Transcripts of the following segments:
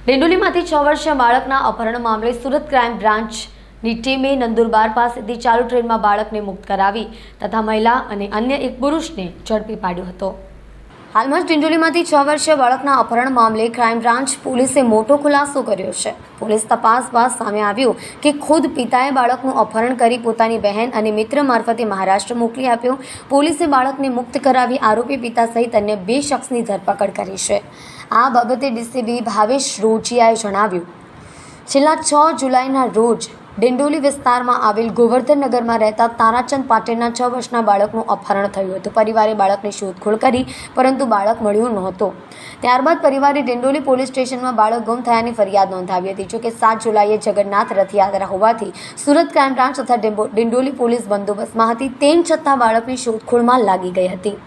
ડિંડોલીમાંથી 6 વર્ષીય બાળકના અપહરણ મામલે સુરત ક્રાઇમ બ્રાન્ચની ટીમે નંદુરબાર પાસેથી ચાલુ ટ્રેનમાં બાળકને મુક્ત કરાવી તથા મહિલા અને અન્ય એક પુરુષને ઝડપી પાડ્યો હતો। હાલમાં જ ડિંડોલીમાંથી 6 વર્ષીય બાળકના અપહરણ મામલે ક્રાઇમ બ્રાન્ચ પોલીસે મોટો ખુલાસો કર્યો છે। પોલીસ તપાસ બાદ સામે આવ્યું કે ખુદ પિતાએ બાળકનું અપહરણ કરી પોતાની બહેન અને મિત્ર મારફતે મહારાષ્ટ્ર મોકલી આપ્યો। પોલીસે બાળકને મુક્ત કરાવી આરોપી પિતા સહિત અન્ય 2 શખ્સની ધરપકડ કરી છે। આ બાબતે ડીસીપી ભાવેશ રોચિયાએ જણાવ્યું, છેલ્લા 6 જુલાઈના રોજ ડિંડોલી વિસ્તારમાં આવેલ ગોવર્ધનનગરમાં રહેતા તારાચંદ પાટીલના 6 વર્ષના બાળકનું અપહરણ થયું હતું। પરિવારે બાળકની શોધખોળ કરી પરંતુ બાળક મળ્યું નહોતું। ત્યારબાદ પરિવારે ડિંડોલી પોલીસ સ્ટેશનમાં બાળક ગુમ થયાની ફરિયાદ નોંધાવી હતી। જોકે 7 જુલાઈએ જગન્નાથ રથયાત્રા હોવાથી સુરત ક્રાઇમ બ્રાન્ચ તથા ડિંડોલી પોલીસ બંદોબસ્તમાં હતી, તેમ છતાં બાળકની શોધખોળમાં લાગી ગઈ હતી।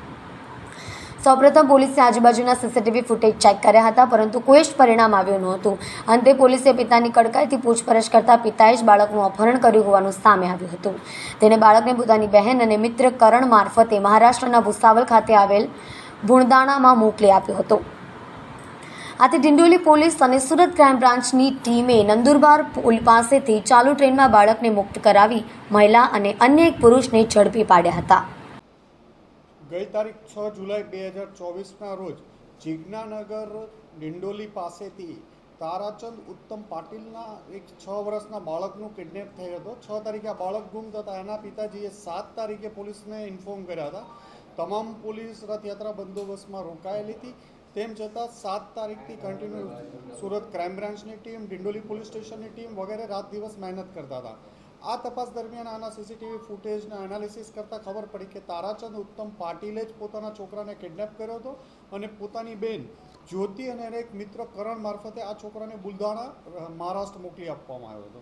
સૌપ્રથમ પોલીસે આજુબાજુના સીસીટીવી ફૂટેજ ચેક કર્યા હતા, પરંતુ કોઈ જ પરિણામ આવ્યું નહોતું। અંતે પોલીસે પિતાની કડકાઈથી પૂછપરછ કરતા પિતાએ જ બાળકનું અપહરણ કર્યું હોવાનું સામે આવ્યું હતું। તેને બાળકને પોતાની બહેન અને મિત્ર કરણ મારફતે મહારાષ્ટ્રના ભુસાવલ ખાતે આવેલ ભુણદાણામાં મોકલી આપ્યો હતો। આથી ડિંડોલી પોલીસ અને સુરત ક્રાઇમ બ્રાન્ચની ટીમે નંદુરબાર પુલ પાસેથી ચાલુ ટ્રેનમાં બાળકને મુક્ત કરાવી મહિલા અને અન્ય એક પુરુષને ઝડપી પાડ્યા હતા। ગઈ તારીખ 6 જુલાઈ 2024ના રોજ જીજ્ઞાનગર ડિંડોલી પાસેથી તારાચંદ ઉત્તમ પાટીલના એક 6 વર્ષના બાળકનું કિડનેપ થયો હતો। 6 તારીખે આ બાળક ગુમ થતાં એના પિતાજીએ 7 તારીખે પોલીસને ઇન્ફોર્મ કર્યા હતા। તમામ પોલીસ રથયાત્રા બંદોબસ્તમાં રોકાયેલી હતી, તેમ છતાં 7 તારીખથી કન્ટિન્યુ સુરત ક્રાઇમ બ્રાન્ચની ટીમ, ડિંડોલી પોલીસ સ્ટેશનની ટીમ વગેરે રાત દિવસ મહેનત કરતા હતા। આ તપાસ દરમિયાન આના સીસીટીવી ફૂટેજના એનાલિસિસ કરતાં ખબર પડી કે તારાચંદ ઉત્તમ પાટીલે જ પોતાના છોકરાને કિડનેપ કર્યો હતો અને પોતાની બેન જ્યોતિ અને એક મિત્ર કરણ મારફતે આ છોકરાને બુલધાણા મહારાષ્ટ્ર મોકલી આપવામાં આવ્યો હતો।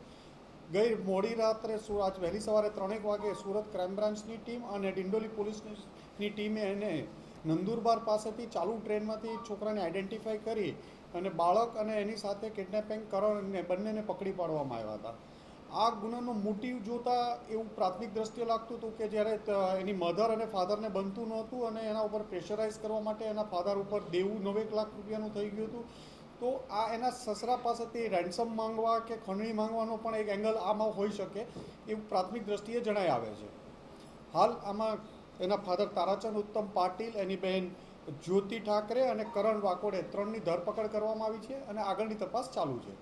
ગઈ મોડી રાત્રે આજ વહેલી સવારે 3 વાગે સુરત ક્રાઇમ બ્રાન્ચની ટીમ અને ડિંડોલી પોલીસની ટીમે એને નંદુરબાર પાસેથી ચાલુ ટ્રેનમાંથી છોકરાને આઈડેન્ટિફાઈ કરી અને બાળક અને એની સાથે કિડનેપિંગ કરણ બંનેને પકડી પાડવામાં આવ્યા હતા। આ ગુનાનો મોટિવ જોતા એવું પ્રાથમિક દ્રષ્ટિએ લાગતું હતું કે જ્યારે એની મધર અને ફાધરને બનતું નહોતું અને એના ઉપર પ્રેશરાઇઝ કરવા માટે એના ફાધર ઉપર દેવું 9 લાખ રૂપિયાનું થઈ ગયું હતું, તો આ એના સસરા પાસેથી રેન્સમ માંગવા કે ખંડણી માંગવાનો પણ એક એંગલ આમાં હોઈ શકે એવું પ્રાથમિક દ્રષ્ટિએ જણાઈ આવે છે। હાલ આમાં એના ફાધર તારાચંદ ઉત્તમ પાટીલ, એની બહેન જ્યોતિ ઠાકરે અને કરણ વાકોડે 3ની ધરપકડ કરવામાં આવી છે અને આગળની તપાસ ચાલુ છે।